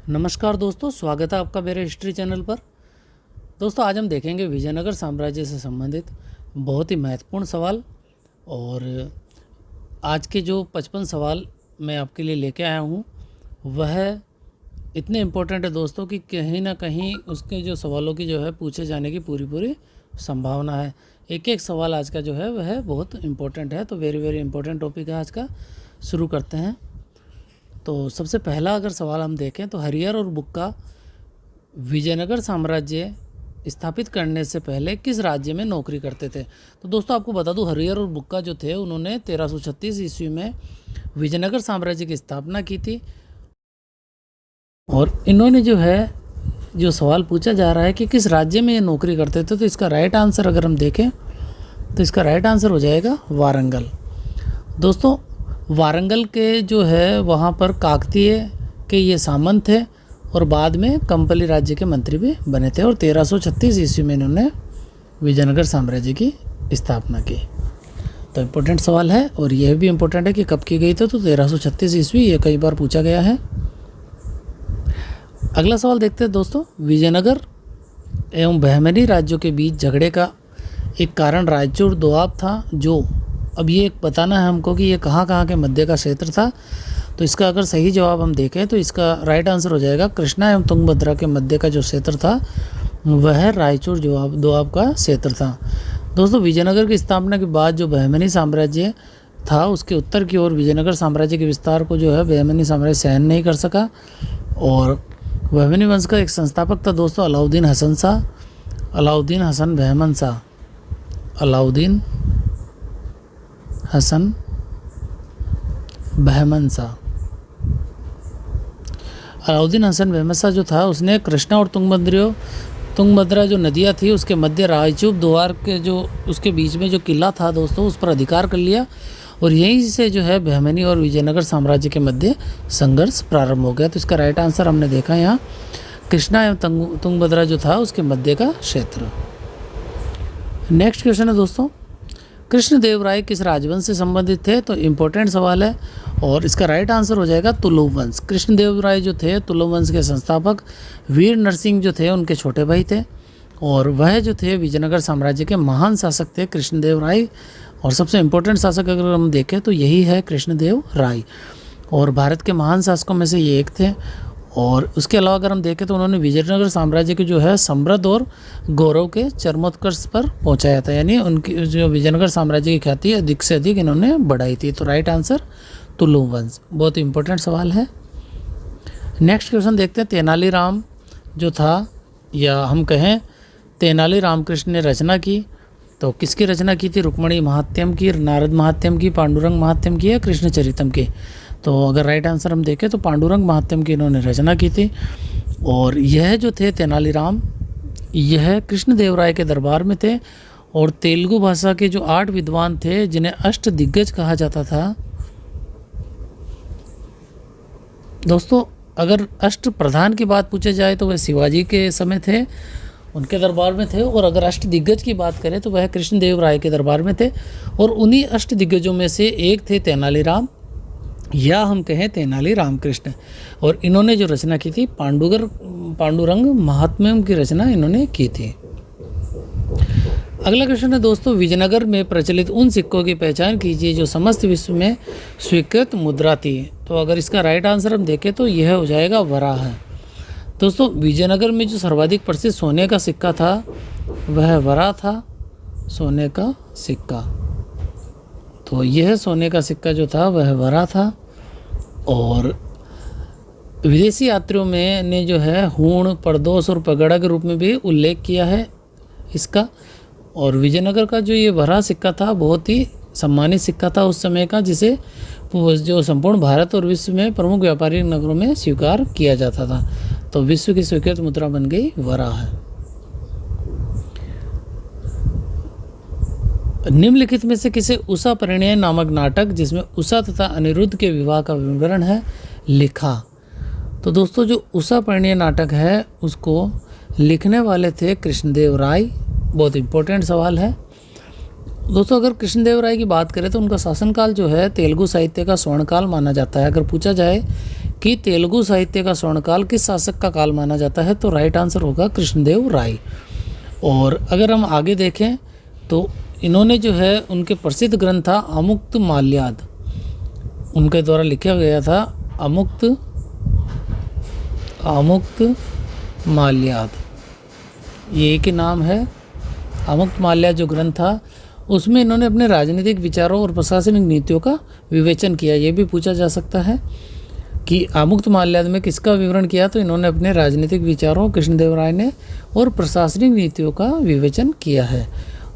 नमस्कार दोस्तों, स्वागत है आपका मेरे हिस्ट्री चैनल पर। दोस्तों, आज हम देखेंगे विजयनगर साम्राज्य से संबंधित बहुत ही महत्वपूर्ण सवाल। और आज के जो 55 सवाल मैं आपके लिए लेके आया हूँ वह इतने इम्पोर्टेंट है दोस्तों कि कहीं ना कहीं उसके जो सवालों की जो है पूछे जाने की पूरी संभावना है। एक एक सवाल आज का जो है वह बहुत इम्पोर्टेंट है। तो वेरी इम्पोर्टेंट टॉपिक है आज का। शुरू करते हैं। तो सबसे पहला अगर सवाल हम देखें तो हरिहर और बुक्का विजयनगर साम्राज्य स्थापित करने से पहले किस राज्य में नौकरी करते थे। तो दोस्तों, आपको बता दूं, हरिहर और बुक्का जो थे उन्होंने 1336 ईस्वी में विजयनगर साम्राज्य की स्थापना की थी। और इन्होंने जो सवाल पूछा जा रहा है कि किस राज्य में ये नौकरी करते थे, तो इसका राइट आंसर अगर हम देखें तो इसका राइट आंसर हो जाएगा वारंगल। दोस्तों, वारंगल के जो है वहाँ पर काकतीय के ये सामंत थे और बाद में कंपली राज्य के मंत्री भी बने थे। और 1336 ईस्वी में इन्होंने विजयनगर साम्राज्य की स्थापना की। तो इम्पोर्टेंट सवाल है। और यह भी इम्पोर्टेंट है कि कब की गई थी, तो 1336 ईस्वी, ये कई बार पूछा गया है। अगला सवाल देखते हैं दोस्तों। विजयनगर एवं बहमनी राज्यों के बीच झगड़े का एक कारण रायचूर दोआब था, जो अब ये बताना है हमको कि ये कहाँ के मध्य का क्षेत्र था। तो इसका अगर सही जवाब हम देखें तो इसका राइट आंसर हो जाएगा कृष्णा एवं तुंगभद्रा के मध्य का जो क्षेत्र था वह रायचूर दोआब का क्षेत्र था। दोस्तों, विजयनगर की स्थापना के बाद जो बहमनी साम्राज्य था उसके उत्तर की ओर विजयनगर साम्राज्य के विस्तार को जो है बहमनी साम्राज्य सहन नहीं कर सका। और बहमनी वंश का एक संस्थापक था दोस्तों अलाउद्दीन हसन शाह, अलाउद्दीन हसन बहमन शाह, अलाउद्दीन हसन बहमन शाह। अलाउद्दीन हसन बहमन शाह जो था उसने कृष्णा और तुंगभद्रा जो नदियाँ थी उसके मध्य रायचूर दोआब के जो उसके बीच में जो किला था दोस्तों उस पर अधिकार कर लिया। और यहीं से जो है बहमनी और विजयनगर साम्राज्य के मध्य संघर्ष प्रारंभ हो गया। तो इसका राइट आंसर हमने देखा यहाँ कृष्णा एवं तुंगभद्रा जो था उसके मध्य का क्षेत्र। नेक्स्ट क्वेश्चन है दोस्तों, कृष्णदेव राय किस राजवंश से संबंधित थे। तो इम्पोर्टेंट सवाल है और इसका राइट आंसर हो जाएगा तुलु वंश। कृष्णदेव राय जो थे तुलु वंश के संस्थापक वीर नरसिंह जो थे उनके छोटे भाई थे। और वह जो थे विजयनगर साम्राज्य के महान शासक थे कृष्णदेव राय। और सबसे इम्पोर्टेंट शासक अगर हम देखें तो यही है कृष्णदेव राय। और भारत के महान शासकों में से ये एक थे। और उसके अलावा अगर हम देखें तो उन्होंने विजयनगर साम्राज्य की जो है समृद्ध और गौरव के चरमोत्कर्ष पर पहुंचाया था। यानी उनकी जो विजयनगर साम्राज्य की ख्याति अधिक से अधिक इन्होंने बढ़ाई थी। तो राइट आंसर तुलु वंश। बहुत इंपॉर्टेंट सवाल है। नेक्स्ट क्वेश्चन देखते हैं। तेनालीराम जो था, या हम कहें तेनाली रामकृष्ण ने रचना की, तो किसकी रचना की थी। रुक्मणी महात्यम की, नारद महात्यम की, पांडुरंग महात्यम की या कृष्ण चरितम की। तो अगर राइट आंसर हम देखें तो पांडुरंग महात्यम की इन्होंने रचना की थी। और यह जो थे तेनालीराम, यह कृष्णदेव राय के दरबार में थे। और तेलुगु भाषा के जो 8 विद्वान थे जिन्हें अष्ट दिग्गज कहा जाता था दोस्तों, अगर अष्ट प्रधान की बात पूछे जाए तो वह शिवाजी के समय थे, उनके दरबार में थे। और अगर अष्ट दिग्गज की बात करें तो वह कृष्णदेव राय के दरबार में थे। और उन्हीं अष्ट दिग्गजों में से एक थे तेनालीराम, या हम कहें तेनाली रामकृष्ण। और इन्होंने जो रचना की थी पांडुरंग महात्म्यम की रचना इन्होंने की थी। अगला क्वेश्चन है दोस्तों, विजयनगर में प्रचलित उन सिक्कों की पहचान कीजिए जो समस्त विश्व में स्वीकृत मुद्रा थी। तो अगर इसका राइट आंसर हम देखें तो यह हो जाएगा वराह। दोस्तों, विजयनगर में जो सर्वाधिक प्रसिद्ध सोने का सिक्का था वह वराह था, सोने का सिक्का। तो यह सोने का सिक्का जो था वह वराह था। और विदेशी यात्रियों में ने जो है हूण, परदोष और पगड़ा के रूप में भी उल्लेख किया है इसका। और विजयनगर का जो ये वराह सिक्का था बहुत ही सम्मानित सिक्का था उस समय का, जिसे जो संपूर्ण भारत और विश्व में प्रमुख व्यापारिक नगरों में स्वीकार किया जाता था। तो विश्व की स्वीकृत मुद्रा बन गई वराह। निम्नलिखित में से किसे उषा परिणय नामक नाटक, जिसमें उषा तथा अनिरुद्ध के विवाह का विवरण है, लिखा। तो दोस्तों, जो उषा परिणय नाटक है उसको लिखने वाले थे कृष्णदेव राय। बहुत इंपॉर्टेंट सवाल है दोस्तों। अगर कृष्णदेव राय की बात करें तो उनका शासनकाल जो है तेलुगु साहित्य का स्वर्णकाल माना जाता है। अगर पूछा जाए कि तेलुगु साहित्य का स्वर्णकाल किस शासक का काल माना जाता है, तो राइट आंसर होगा कृष्णदेव राय। और अगर हम आगे देखें तो इन्होंने जो है उनके प्रसिद्ध ग्रंथ था अमुक्त माल्याद, उनके द्वारा लिखा गया था अमुक्त माल्याद, ये एक ही नाम है। अमुक्त माल्याद जो ग्रंथ था उसमें इन्होंने अपने राजनीतिक विचारों और प्रशासनिक नीतियों का विवेचन किया। ये भी पूछा जा सकता है कि अमुक्त माल्याद में किसका विवरण किया, तो इन्होंने अपने राजनीतिक विचारों, कृष्णदेव राय ने, और प्रशासनिक नीतियों का विवेचन किया है।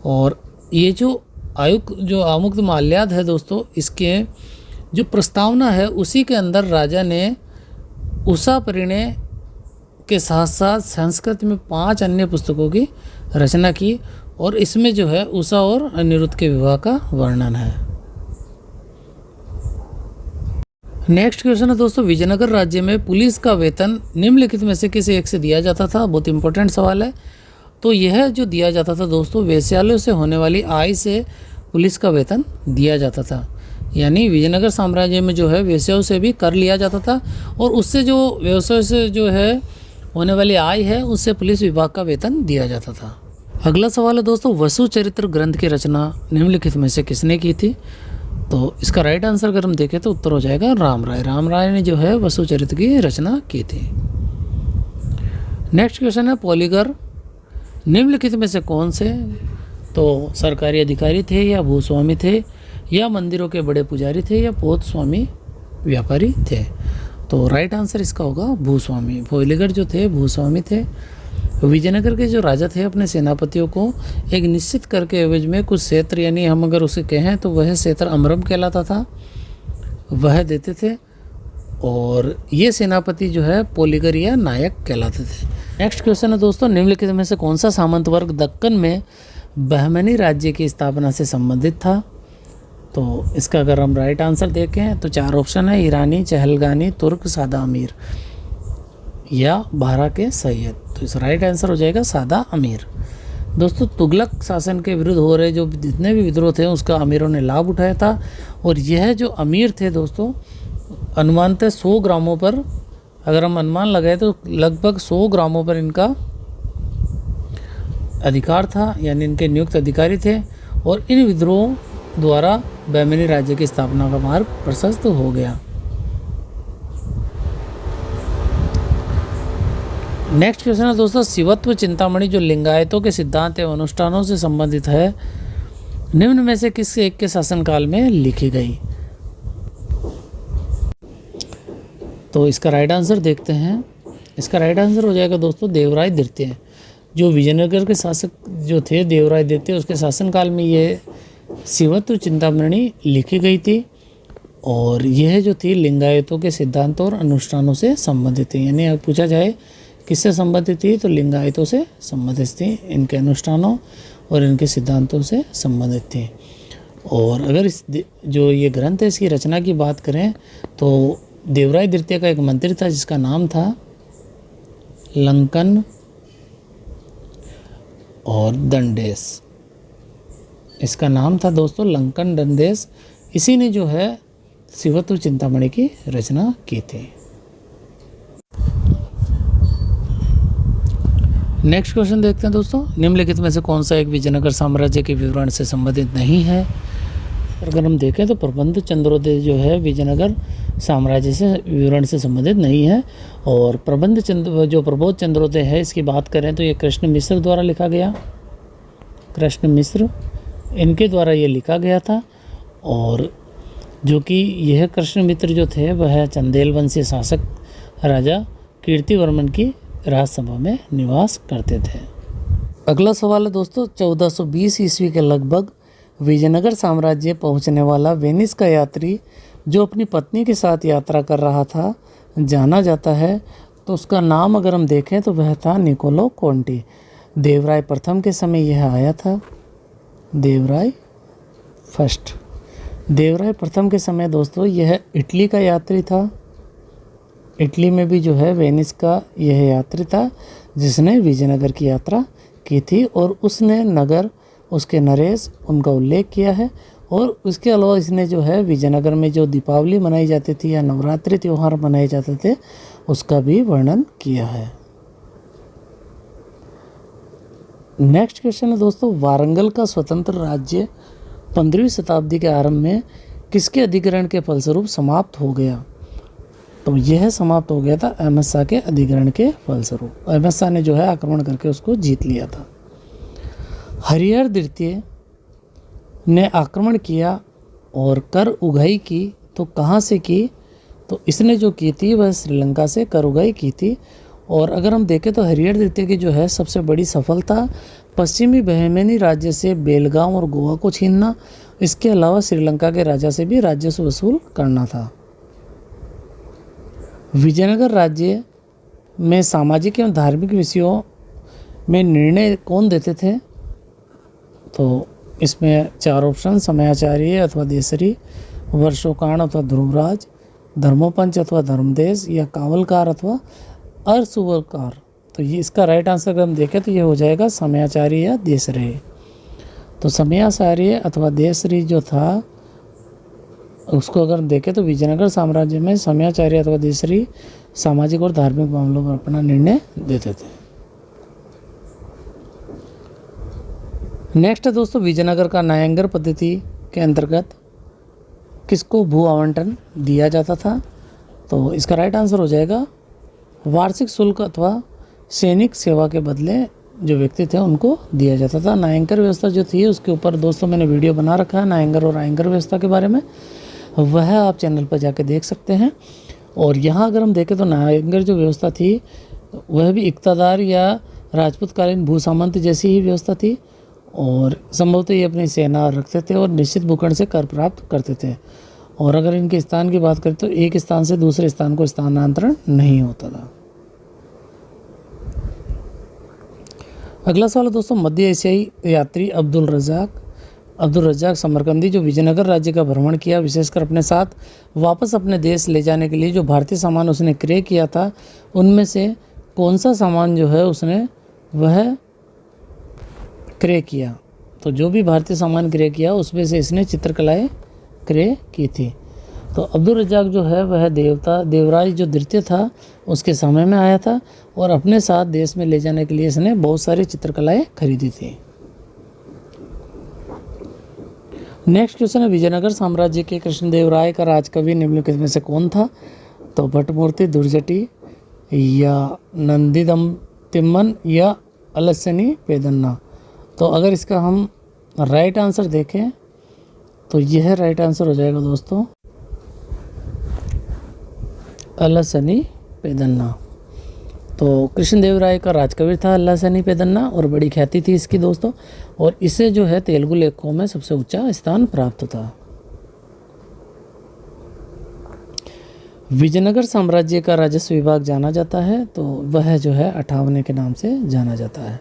और ये जो अमुक्त माल्याद है दोस्तों, इसके जो प्रस्तावना है उसी के अंदर राजा ने उषा परिणय के साथ साथ संस्कृत में 5 अन्य पुस्तकों की रचना की, और इसमें जो है उषा और अनिरुद्ध के विवाह का वर्णन है। नेक्स्ट क्वेश्चन है दोस्तों, विजयनगर राज्य में पुलिस का वेतन निम्नलिखित में से किसी एक से दिया जाता था। बहुत इंपॉर्टेंट सवाल है। तो यह जो दिया जाता था दोस्तों, वेश्यालयों से होने वाली आय से पुलिस का वेतन दिया जाता था। यानी विजयनगर साम्राज्य में जो है वेश्याओं से भी कर लिया जाता था, और उससे जो व्यवसाय से जो है होने वाली आय है उससे पुलिस विभाग का वेतन दिया जाता था। अगला सवाल है दोस्तों, वसु चरित्र ग्रंथ की रचना निम्नलिखित में से किसने की थी। तो इसका राइट आंसर अगर हम देखें तो उत्तर हो जाएगा राम राय। राम राय ने जो है वसु चरित्र की रचना की थी। नेक्स्ट क्वेश्चन है, पॉलीगर निम्नलिखित में से कौन से तो सरकारी अधिकारी थे, या भूस्वामी थे, या मंदिरों के बड़े पुजारी थे, या पोत स्वामी व्यापारी थे। तो राइट आंसर इसका होगा भूस्वामी। पॉलीगर जो थे भूस्वामी थे। विजयनगर के जो राजा थे अपने सेनापतियों को एक निश्चित कर के एवज में कुछ क्षेत्र, यानी हम अगर उसे कहें तो वह क्षेत्र अमरम कहलाता था, वह देते थे, और ये सेनापति जो है पॉलीगर या नायक कहलाते थे। नेक्स्ट क्वेश्चन है दोस्तों, निम्नलिखित में से कौन सा सामंत वर्ग दक्कन में बहमनी राज्य की स्थापना से संबंधित था। तो इसका अगर हम राइट आंसर देखें तो 4 ऑप्शन है, ईरानी, चहलगानी, तुर्क, सादा अमीर या बारह के सैयद। तो इस राइट आंसर हो जाएगा सादा अमीर। दोस्तों, तुगलक शासन के विरुद्ध हो रहे जो जितने भी विद्रोह थे उसका अमीरों ने लाभ उठाया था, और यह जो अमीर थे दोस्तों, अनुमानतः 100 ग्रामों पर, अगर हम अनुमान लगाए तो लगभग 100 ग्रामों पर इनका अधिकार था, यानी इनके नियुक्त अधिकारी थे, और इन विद्रोहों द्वारा बहमनी राज्य की स्थापना का मार्ग प्रशस्त हो गया। नेक्स्ट क्वेश्चन है दोस्तों, शिवत्व चिंतामणि जो लिंगायतों के सिद्धांत एवं अनुष्ठानों से संबंधित है, निम्न में से किस एक के शासनकाल में लिखी गई। तो इसका राइट आंसर देखते हैं। इसका राइट आंसर हो जाएगा दोस्तों देवराय द्वितीय। जो विजयनगर के शासक जो थे देवराय द्वितीय, उसके शासनकाल में ये शिवत्व चिंतामणि लिखी गई थी, और यह जो थी लिंगायतों के सिद्धांतों और अनुष्ठानों से संबंधित थी। यानी अगर पूछा जाए किससे संबंधित थी तो लिंगायतों से संबंधित थी, इनके अनुष्ठानों और इनके सिद्धांतों से संबंधित थी। और अगर इस जो ये ग्रंथ है इसकी रचना की बात करें तो देवराय द्वितीय का एक मंत्री था जिसका नाम था लंकन और दंडेश। इसका नाम था दोस्तों लंकन दंडेश। इसी ने जो है शिवत्व चिंतामणि की रचना की थी। नेक्स्ट क्वेश्चन देखते हैं दोस्तों, निम्नलिखित में से कौन सा एक विजयनगर साम्राज्य के विवरण से संबंधित नहीं है। अगर हम देखें तो प्रबंध चंद्रोदय जो है विजयनगर साम्राज्य से विवरण से संबंधित नहीं है। और प्रबोध चंद्रोदय है, इसकी बात करें तो ये कृष्ण मिश्र द्वारा लिखा गया, कृष्ण मिश्र इनके द्वारा ये लिखा गया था। और जो कि यह कृष्ण मित्र जो थे वह चंदेल वंशीय शासक राजा कीर्तिवर्मन की राजसभा में निवास करते थे। अगला सवाल है दोस्तों, 1420 ईस्वी के लगभग विजयनगर साम्राज्य पहुंचने वाला वेनिस का यात्री जो अपनी पत्नी के साथ यात्रा कर रहा था जाना जाता है, तो उसका नाम अगर हम देखें तो वह था निकोलो कोंटी। देवराय प्रथम के समय यह आया था, देवराय फर्स्ट। देवराय प्रथम के समय दोस्तों यह इटली का यात्री था। इटली में भी जो है वेनिस का यह यात्री था जिसने विजयनगर की यात्रा की थी, और उसने नगर, उसके नरेश उनका उल्लेख किया है और उसके अलावा इसने जो है विजयनगर में जो दीपावली मनाई जाती थी या नवरात्रि त्यौहार मनाए जाते थे उसका भी वर्णन किया है। नेक्स्ट क्वेश्चन है दोस्तों, वारंगल का स्वतंत्र राज्य 15वीं शताब्दी के आरंभ में किसके अधिग्रहण के फलस्वरूप समाप्त हो गया? तो यह समाप्त हो गया था अहमद शाह के अधिग्रहण के फलस्वरूप। अहमद शाह ने जो है आक्रमण करके उसको जीत लिया था। हरिहर द्वितीय ने आक्रमण किया और कर उगाही की, तो कहाँ से की? तो इसने जो की थी वह श्रीलंका से कर उगाही की थी। और अगर हम देखें तो हरिहर द्वितीय की जो है सबसे बड़ी सफलता पश्चिमी बहमनी राज्य से बेलगाम और गोवा को छीनना, इसके अलावा श्रीलंका के राजा से भी राजस्व वसूल करना था। विजयनगर राज्य में सामाजिक एवं धार्मिक विषयों में निर्णय कौन देते थे? तो इसमें 4 ऑप्शन, समयाचार्य अथवा देसरी, वर्षोकाण अथवा ध्रुवराज, धर्मोपंच अथवा धर्मदेश, या कावलकार अथवा अर्सुवलकार। तो ये इसका राइट आंसर अगर हम देखें तो ये हो जाएगा समयाचार्य या देसरी। तो समयाचार्य अथवा देसरी जो था उसको अगर देखें तो विजयनगर साम्राज्य में समयाचार्य अथवा देसरी सामाजिक और धार्मिक मामलों पर अपना निर्णय देते थे। नेक्स्ट है दोस्तों, विजयनगर का न्यायालंगर पद्धति के अंतर्गत किसको भू आवंटन दिया जाता था? तो इसका राइट आंसर हो जाएगा वार्षिक शुल्क अथवा सैनिक सेवा के बदले जो व्यक्ति थे उनको दिया जाता था। न्यायालंकर व्यवस्था जो थी उसके ऊपर दोस्तों मैंने वीडियो बना रखा है न्यायालंकर और आयंगर व्यवस्था के बारे में, वह आप चैनल पर जाके देख सकते हैं। और यहाँ अगर हम देखें तो न्यायालंकर जो व्यवस्था थी वह भी इक़्तिदार या राजपूतकालीन भूसामंत जैसी ही व्यवस्था थी और संभवतः ये अपनी सेना रखते थे और निश्चित भूखंड से कर प्राप्त करते थे। और अगर इनके स्थान की बात करें तो एक स्थान से दूसरे स्थान को स्थानांतरण नहीं होता था। अगला सवाल है दोस्तों, मध्य एशियाई यात्री अब्दुल रज़ाक समरकंदी जो विजयनगर राज्य का भ्रमण किया, विशेषकर अपने साथ वापस अपने देश ले जाने के लिए जो भारतीय सामान उसने क्रय किया था उनमें से कौन सा सामान जो है उसने वह क्रय किया? तो जो भी भारतीय सामान क्रय किया उसमें से इसने चित्रकलाएं क्रय की थी। तो अब्दुल रज़ाक जो है वह देवराज जो द्वितीय था उसके समय में आया था और अपने साथ देश में ले जाने के लिए इसने बहुत सारी चित्रकलाएं खरीदी थी। नेक्स्ट क्वेश्चन है, विजयनगर साम्राज्य के कृष्णदेवराय का राजकवि निम्नलिखित में से कौन था? तो भट्टमूर्ति, दुर्जटी, या नंदीदम तिम्मन, या अलसनी पेदन्ना। तो अगर इसका हम राइट आंसर देखें तो यह राइट आंसर हो जाएगा दोस्तों अलसनी पेदन्ना। तो कृष्णदेवराय का राजकवि था अलसनी पेदन्ना और बड़ी ख्याति थी इसकी दोस्तों, और इसे जो है तेलुगु लेखकों में सबसे ऊंचा स्थान प्राप्त था। विजयनगर साम्राज्य का राजस्व विभाग जाना जाता है तो वह जो है 58 के नाम से जाना जाता है।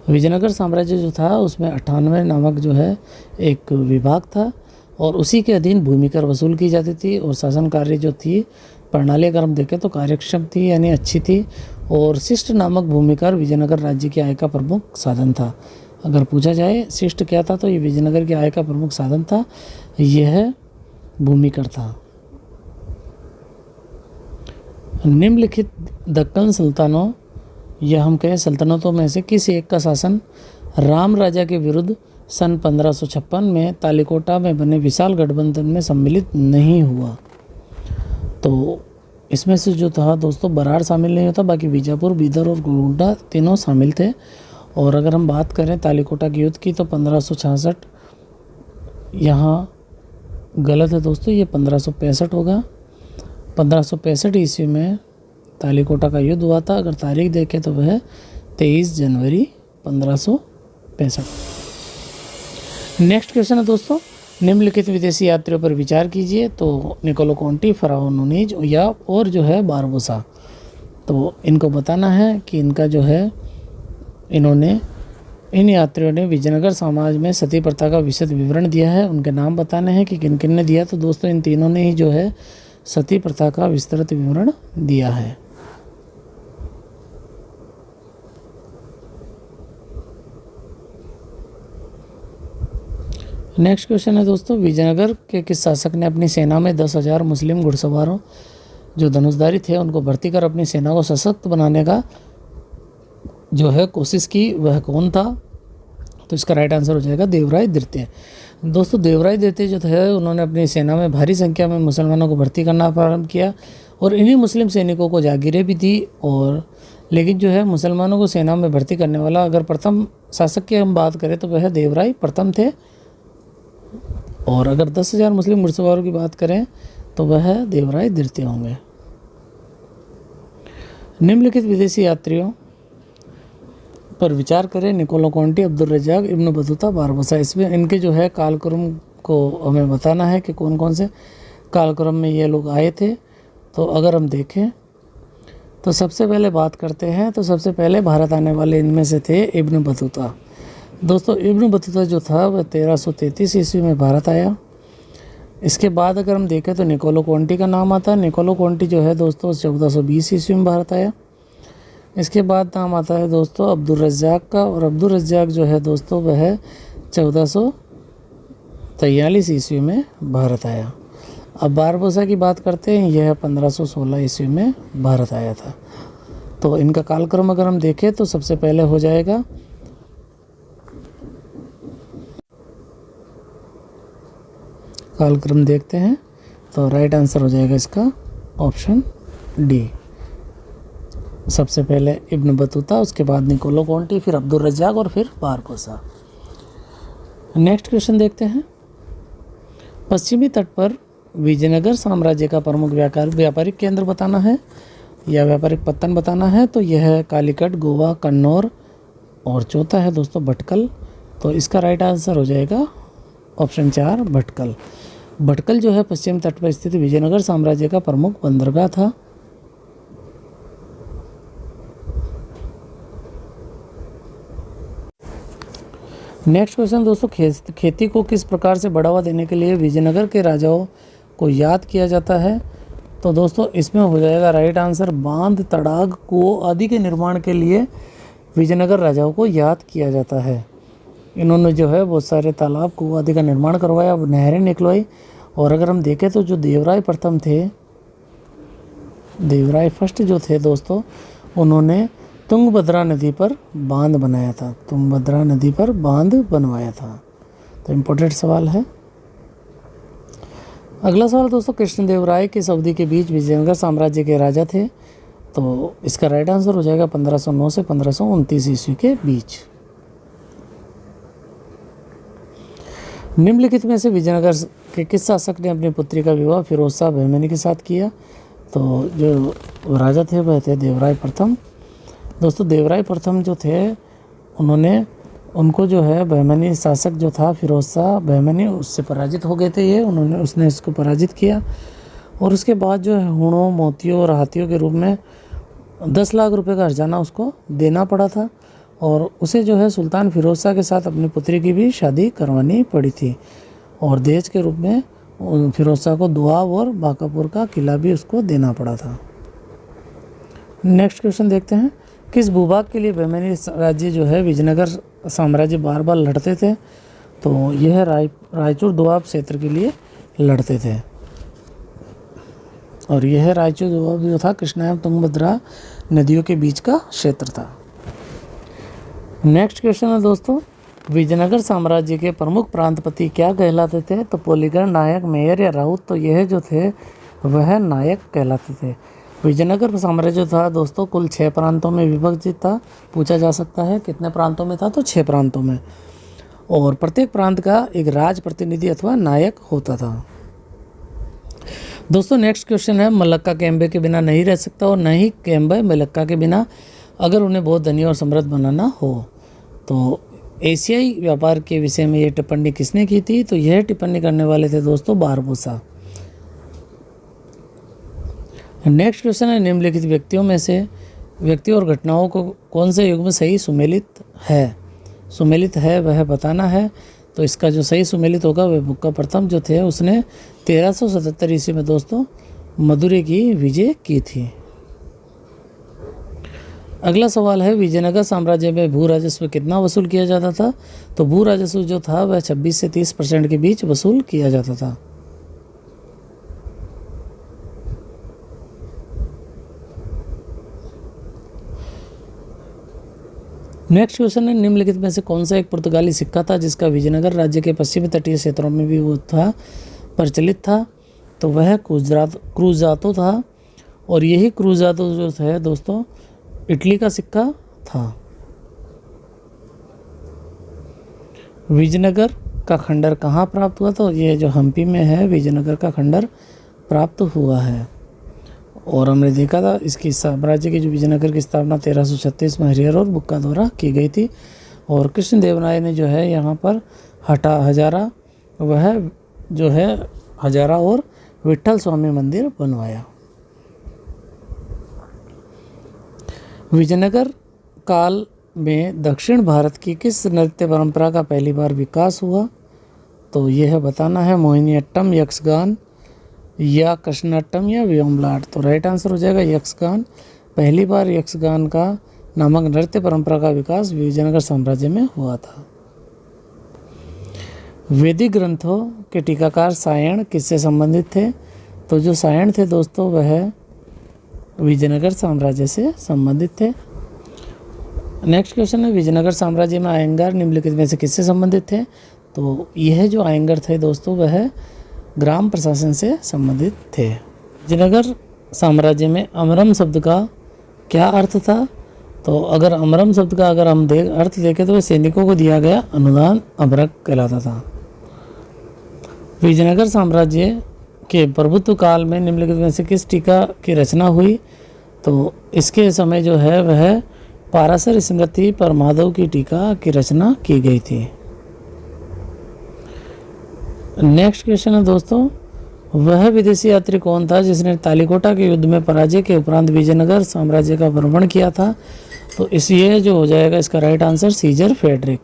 विजयनगर साम्राज्य जो था उसमें 98 नामक जो है एक विभाग था और उसी के अधीन भूमि कर वसूल की जाती थी और शासन कार्य जो थी प्रणाली अगर हम देखें तो कार्यक्षम थी यानी अच्छी थी। और शिष्ट नामक भूमि कर विजयनगर राज्य की आय का प्रमुख साधन था। अगर पूछा जाए शिष्ट क्या था तो ये विजयनगर की आय का प्रमुख साधन था, यह भूमि कर था। निम्नलिखित दक्कन सुल्तानों या हम कहें सल्तनतों में से किस एक का शासन राम राजा के विरुद्ध सन 1556 में तालिकोटा में बने विशाल गठबंधन में सम्मिलित नहीं हुआ? तो इसमें से जो था दोस्तों बराड़ शामिल नहीं होता, बाकी बीजापुर, बीदर और गोंडा तीनों शामिल थे। और अगर हम बात करें तालिकोटा के युद्ध की तो 1566 यहाँ गलत है दोस्तों, ये 1565 होगा। 1565 ईस्वी में तालिकोटा का युद्ध हुआ था। अगर तारीख देखें तो वह 23 जनवरी 1565। नेक्स्ट क्वेश्चन है दोस्तों, निम्नलिखित विदेशी यात्रियों पर विचार कीजिए। तो निकोलो कोंटी, फराओ नूनीज या और जो है बारबोसा। तो इनको बताना है कि इनका जो है इन यात्रियों ने विजयनगर समाज में सती प्रथा का विशद विवरण दिया है। उनके नाम बताने हैं कि किन किन ने दिया। तो दोस्तों इन तीनों ने ही जो है सती प्रथा का विस्तृत विवरण दिया है। नेक्स्ट क्वेश्चन है दोस्तों, विजयनगर के किस शासक ने अपनी सेना में 10,000 मुस्लिम घुड़सवारों जो धनुषधारी थे उनको भर्ती कर अपनी सेना को सशक्त बनाने का जो है कोशिश की, वह कौन था? तो इसका राइट आंसर हो जाएगा देवराय द्वितीय। दोस्तों देवराय द्वितीय जो थे उन्होंने अपनी सेना में भारी संख्या में मुसलमानों को भर्ती करना प्रारंभ किया और इन्हीं मुस्लिम सैनिकों को जागीरें भी दी। और लेकिन जो है मुसलमानों को सेना में भर्ती करने वाला अगर प्रथम शासक की हम बात करें तो वह देवराय प्रथम थे, और अगर 10,000 मुस्लिम घुड़सवारों की बात करें तो वह देवराय द्वितीय होंगे। निम्नलिखित विदेशी यात्रियों पर विचार करें, Niccolo Conti, Abdul Razzaq, Ibn Battuta, Barbosa. इसमें इनके जो है कालक्रम को हमें बताना है कि कौन कौन से कालक्रम में ये लोग आए थे। तो अगर हम देखें तो सबसे पहले बात करते हैं तो सबसे पहले भारत आने वाले इनमें से थे इब्न बतूता। दोस्तों इब्न बतूता जो था वह 1333 ईस्वी में भारत आया। इसके बाद अगर हम देखें तो निकोलो कॉन्टी का नाम आता है। निकोलो कॉन्टी जो है दोस्तों 1420 ईस्वी में भारत आया। इसके बाद नाम आता है दोस्तों अब्दुल रज्जाक का, और अब्दुल रज्जाक जो है दोस्तों वह 1443 ईस्वी में भारत आया। अब बारबोसा की बात करते हैं, यह 1516 ईस्वी में भारत आया था। तो इनका कालक्रम अगर हम देखें तो सबसे पहले हो जाएगा कालक्रम देखते हैं तो राइट आंसर हो जाएगा इसका ऑप्शन डी। सबसे पहले इब्न बतूता, उसके बाद निकोलो कॉन्टी, फिर अब्दुल रज्जाक और फिर बारबोसा। नेक्स्ट क्वेश्चन देखते हैं, पश्चिमी तट पर विजयनगर साम्राज्य का प्रमुख व्यापारिक केंद्र बताना है या व्यापारिक पत्तन बताना है। तो यह है कालीकट, गोवा, कन्नौर और चौथा है दोस्तों भटकल। तो इसका राइट आंसर हो जाएगा ऑप्शन 4 भटकल। भटकल जो है पश्चिम तट पर स्थित विजयनगर साम्राज्य का प्रमुख बंदरगाह था। नेक्स्ट क्वेश्चन दोस्तों, खेती को किस प्रकार से बढ़ावा देने के लिए विजयनगर के राजाओं को याद किया जाता है? तो दोस्तों इसमें हो जाएगा राइट आंसर बांध, तड़ाग, कुओं आदि के निर्माण के लिए विजयनगर राजाओं को याद किया जाता है। इन्होंने जो है बहुत सारे तालाब, कुआं आदि का निर्माण करवाया, नहरें निकलवाई। और अगर हम देखें तो जो देवराय प्रथम थे, देवराय फर्स्ट जो थे दोस्तों, उन्होंने तुंगभद्रा नदी पर बांध बनाया था, तुंगभद्रा नदी पर बांध बनवाया था। तो इम्पोर्टेंट सवाल है। अगला सवाल दोस्तों, कृष्णदेवराय किस अवधि के बीच विजयनगर साम्राज्य के राजा थे? तो इसका राइट आंसर हो जाएगा 1509 से 1529 ईस्वी के बीच। निम्नलिखित में से विजयनगर के किस शासक ने अपनी पुत्री का विवाह फिरोज शाह बहमनी के साथ किया? तो जो राजा थे वह थे देवराय प्रथम। दोस्तों देवराय प्रथम जो थे उनको जो है बहमनी शासक जो था फिरोज शाह बहमनी, उससे पराजित हो गए थे ये, उसने इसको पराजित किया। और उसके बाद जो है हुणों, मोतियों और हाथियों के रूप में 10 लाख रुपए का हर्जाना उसको देना पड़ा था। और उसे जो है सुल्तान फिरोज शाह के साथ अपनी पुत्री की भी शादी करवानी पड़ी थी। और दहेज के रूप में फिरोज शाह को दुआब और बांकापुर का किला भी उसको देना पड़ा था। नेक्स्ट क्वेश्चन देखते हैं, किस भूभाग के लिए बहमनी राज्य जो है विजयनगर साम्राज्य बार बार लड़ते थे? तो यह रायचूर दोआब क्षेत्र के लिए लड़ते थे। और यह रायचूर दोआब जो था कृष्णा एवं तुंगभद्रा नदियों के बीच का क्षेत्र था। नेक्स्ट क्वेश्चन है दोस्तों, विजयनगर साम्राज्य के प्रमुख प्रांतपति क्या कहलाते थे? तो पोलीगढ़, नायक, मेयर या राउत। तो यह जो थे वह नायक कहलाते थे। विजयनगर साम्राज्य था दोस्तों कुल 6 प्रांतों में विभाजित था। पूछा जा सकता है कितने प्रांतों में था? तो 6 प्रांतों में। और प्रत्येक प्रांत का एक राज प्रतिनिधि अथवा नायक होता था। दोस्तों नेक्स्ट क्वेश्चन है, मलक्का केम्बे के बिना नहीं रह सकता और न ही केम्बे मलक्का के बिना अगर उन्हें बहुत धनी और समृद्ध बनाना हो। तो एशियाई व्यापार के विषय में ये टिप्पणी किसने की थी? तो यह टिप्पणी करने वाले थे दोस्तों बारबोसा। नेक्स्ट क्वेश्चन है, निम्नलिखित व्यक्तियों और घटनाओं को कौन से युग में सही सुमेलित है वह बताना है। तो इसका जो सही सुमेलित होगा वह बुक्का प्रथम जो थे उसने 1377 ईस्वी में दोस्तों मदुरै की विजय की थी। अगला सवाल है, विजयनगर साम्राज्य में भू राजस्व कितना वसूल किया जाता था? तो भू राजस्व जो था वह 26 से 30% के बीच वसूल किया जाता था। नेक्स्ट क्वेश्चन है, निम्नलिखित में से कौन सा एक पुर्तगाली सिक्का था जिसका विजयनगर राज्य के पश्चिमी तटीय क्षेत्रों में भी वो था प्रचलित था? तो वह क्रूजातो था, और यही क्रूजातो जो है दोस्तों इटली का सिक्का था। विजयनगर का खंडर कहाँ प्राप्त हुआ? तो ये जो हम्पी में है विजयनगर का खंडर प्राप्त हुआ है। और हमने देखा था इसकी साम्राज्य की जो विजयनगर की स्थापना 1336 में हरिहर और बुक्का द्वारा की गई थी। और कृष्णदेवराय ने जो है यहाँ पर हजारा वह जो है हजारा और विट्ठल स्वामी मंदिर बनवाया। विजयनगर काल में दक्षिण भारत की किस नृत्य परंपरा का पहली बार विकास हुआ? तो यह बताना है मोहिनीअट्टम, यक्षगान या कृष्णाट्टम या व्योमलाट। तो राइट आंसर हो जाएगा यक्षगान। पहली बार यक्षगान का नामक नृत्य परंपरा का विकास विजयनगर साम्राज्य में हुआ था। वैदिक ग्रंथों के टीकाकार सायण किससे संबंधित थे? तो जो सायण थे दोस्तों वह विजयनगर साम्राज्य से संबंधित थे। नेक्स्ट क्वेश्चन है, विजयनगर साम्राज्य में आयंगार निम्नलिखित में से किससे संबंधित थे? तो यह जो आयंगर थे दोस्तों वह ग्राम प्रशासन से संबंधित थे। विजयनगर साम्राज्य में अमरम शब्द का क्या अर्थ था? तो अगर अमरम शब्द का अगर हम अर्थ देखें तो सैनिकों को दिया गया अनुदान अमरक कहलाता था। विजयनगर साम्राज्य के प्रभुत्व काल में निम्नलिखित में से किस टीका की रचना हुई? तो इसके समय जो है वह पाराशर स्मृति पर माधव की टीका की रचना की गई थी। नेक्स्ट क्वेश्चन है दोस्तों, वह विदेशी यात्री कौन था जिसने तालीकोटा के युद्ध में पराजय के उपरांत विजयनगर साम्राज्य का भ्रमण किया था? तो इसलिए जो हो जाएगा इसका राइट आंसर सीजर फ्रेडरिक।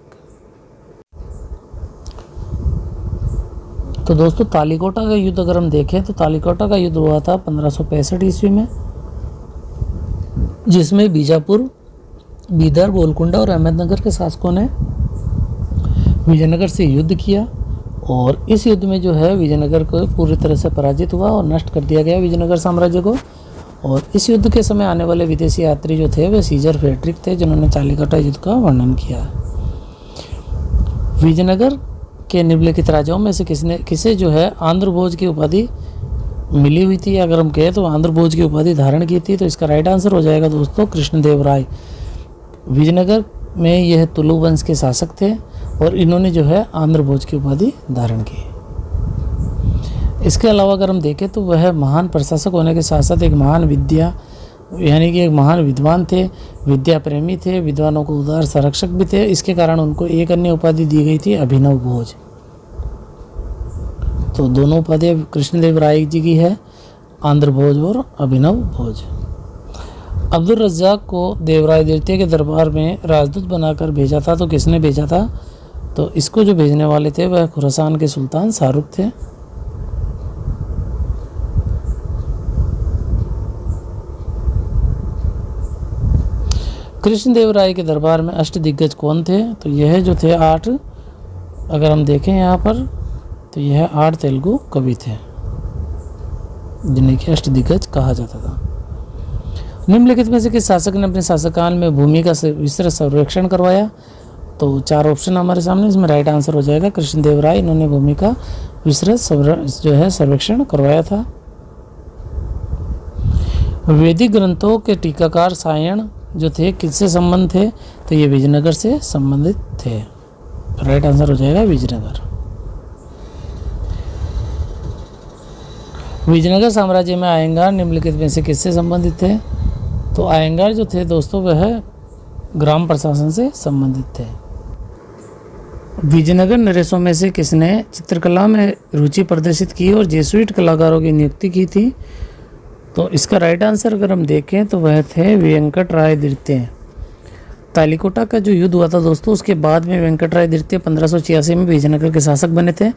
तो दोस्तों तालीकोटा का युद्ध अगर हम देखें तो तालीकोटा का युद्ध हुआ था 1565 ईस्वी में, जिसमें बीजापुर, बीदर, गोलकुंडा और अहमदनगर के शासकों ने विजयनगर से युद्ध किया। और इस युद्ध में जो है विजयनगर को पूरी तरह से पराजित हुआ और नष्ट कर दिया गया विजयनगर साम्राज्य को। और इस युद्ध के समय आने वाले विदेशी यात्री जो थे वे सीजर फ्रेडरिक थे, जिन्होंने तालीकोटा युद्ध का वर्णन किया। विजयनगर के निम्नलिखित राजाओं में से किसे जो है आंध्र भोज की उपाधि मिली हुई थी? अगर हम कहें तो आंध्र भोज की उपाधि धारण की थी। तो इसका राइट आंसर हो जाएगा दोस्तों कृष्णदेवराय। विजयनगर में यह तुलु वंश के शासक थे और इन्होंने जो है आंध्र भोज की उपाधि धारण की। इसके अलावा अगर हम देखें तो वह महान प्रशासक होने के साथ साथ एक महान एक महान विद्वान थे, विद्या प्रेमी थे, विद्वानों को उदार संरक्षक भी थे। इसके कारण उनको एक अन्य उपाधि दी गई थी, अभिनव भोज। तो दोनों उपाधि कृष्णदेव राय जी की है, आंध्र भोज और अभिनव भोज। अब्दुल रज्जाक को देवराय द्वितीय के दरबार में राजदूत बनाकर भेजा था। तो किसने भेजा था? तो इसको जो भेजने वाले थे वह खुरासान के सुल्तान शाहरुख थे। कृष्णदेव राय के दरबार में अष्टदिग्गज कौन थे? तो यह जो थे 8, अगर हम देखें यहाँ पर तो यह 8 तेलुगु कवि थे जिन्हें कि अष्टदिग्गज कहा जाता था। निम्नलिखित में से किस शासक ने अपने शासनकाल में भूमि का विस्तृत सर्वेक्षण करवाया? तो 4 ऑप्शन हमारे सामने, इसमें राइट आंसर हो जाएगा कृष्णदेव राय। इन्होंने भूमि का विस्तृत सर्वेक्षण करवाया था। वैदिक ग्रंथों के टीकाकार सायण जो थे किससे संबंध थे? तो ये विजयनगर से संबंधित थे। राइट आंसर हो जाएगा विजयनगर। विजयनगर साम्राज्य में आयंगार निम्नलिखित में से किससे संबंधित थे? तो आयंगार जो थे दोस्तों वह ग्राम प्रशासन से संबंधित थे। विजयनगर नरेशों में से किसने चित्रकला में रुचि प्रदर्शित की और जेसुइट कलाकारों की नियुक्ति की थी? तो इसका राइट आंसर अगर हम देखें तो वह थे वेंकटराय द्वितीय। तालीकोटा का जो युद्ध हुआ था दोस्तों उसके बाद में वेंकटराय द्वितीय 1586 में विजयनगर के शासक बने थे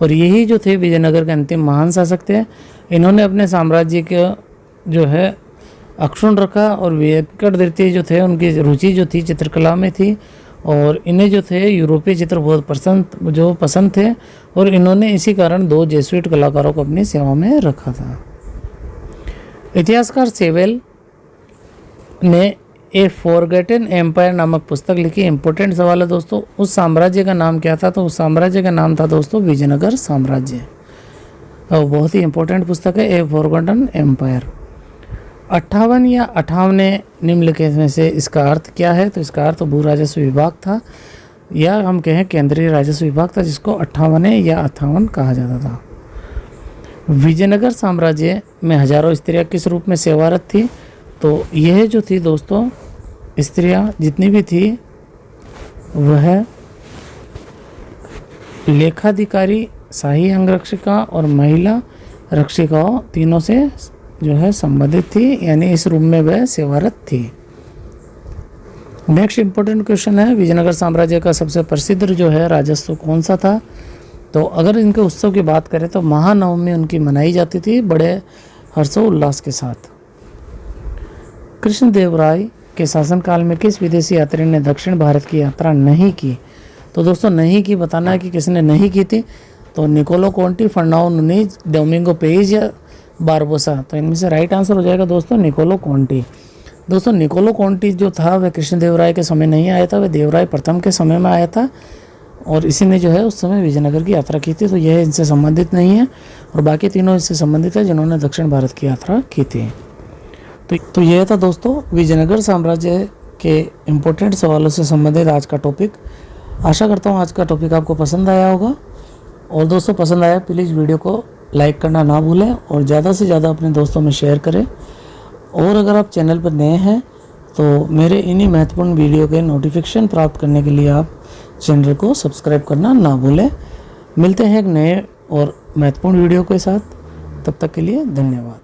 और यही जो थे विजयनगर के अंतिम महान शासक थे। इन्होंने अपने साम्राज्य के जो है अक्षुण रखा और वेंकट जो थे उनकी रुचि जो थी चित्रकला में थी और इन्हें जो थे यूरोपीय चित्र बहुत पसंद थे और इन्होंने इसी कारण 2 जेसुइट कलाकारों को अपनी सेवा में रखा था। इतिहासकार सेवेल ने ए फॉरगेटन एम्पायर नामक पुस्तक लिखी। इंपॉर्टेंट सवाल है दोस्तों, उस साम्राज्य का नाम क्या था? तो उस साम्राज्य का नाम था दोस्तों विजयनगर साम्राज्य। और बहुत ही इंपॉर्टेंट पुस्तक है ए फॉरगेटन एम्पायर। 58 या 58 निम्नलिखित में से इसका अर्थ क्या है? तो इसका अर्थ भू राजस्व विभाग था या हम कहें केंद्रीय राजस्व विभाग था, जिसको 58 या 58 कहा जाता था। विजयनगर साम्राज्य में हजारों स्त्रियां किस रूप में सेवारत थी? तो यह जो थी दोस्तों स्त्रियां जितनी भी थी वह लेखाधिकारी, शाही अंगरक्षिका और महिला रक्षिकाओं तीनों से जो है संबंधित थी, यानी इस रूप में वह सेवारत थी। नेक्स्ट इंपॉर्टेंट क्वेश्चन है, विजयनगर साम्राज्य का सबसे प्रसिद्ध जो है राजस्व कौन सा था? तो अगर इनके उत्सव की बात करें तो महानवमी उनकी मनाई जाती थी बड़े हर्षोल्लास के साथ। कृष्णदेवराय के शासनकाल में किस विदेशी यात्री ने दक्षिण भारत की यात्रा नहीं की? तो दोस्तों नहीं की बताना है कि किसने नहीं की थी। तो निकोलो कॉन्टी, फर्नाओ नुनीज, डोमिंगो पेज या बारबोसा। तो इनमें से राइट आंसर हो जाएगा दोस्तों निकोलो कॉन्टी। दोस्तों निकोलो कॉन्टी जो था वह कृष्णदेवराय के समय नहीं आया था, वह देवराय प्रथम के समय में आया था और इसी ने जो है उस समय विजयनगर की यात्रा की थी। तो यह इनसे संबंधित नहीं है और बाकी तीनों इससे संबंधित है जिन्होंने दक्षिण भारत की यात्रा की थी। तो यह था दोस्तों विजयनगर साम्राज्य के इम्पोर्टेंट सवालों से संबंधित आज का टॉपिक। आशा करता हूँ आज का टॉपिक आपको पसंद आया होगा और दोस्तों पसंद आया प्लीज़ वीडियो को लाइक करना ना भूलें और ज़्यादा से ज़्यादा अपने दोस्तों में शेयर करें। और अगर आप चैनल पर नए हैं तो मेरे इन्हीं महत्वपूर्ण वीडियो के नोटिफिकेशन प्राप्त करने के लिए आप चैनल को सब्सक्राइब करना ना भूलें। मिलते हैं एक नए और महत्वपूर्ण वीडियो के साथ, तब तक के लिए धन्यवाद।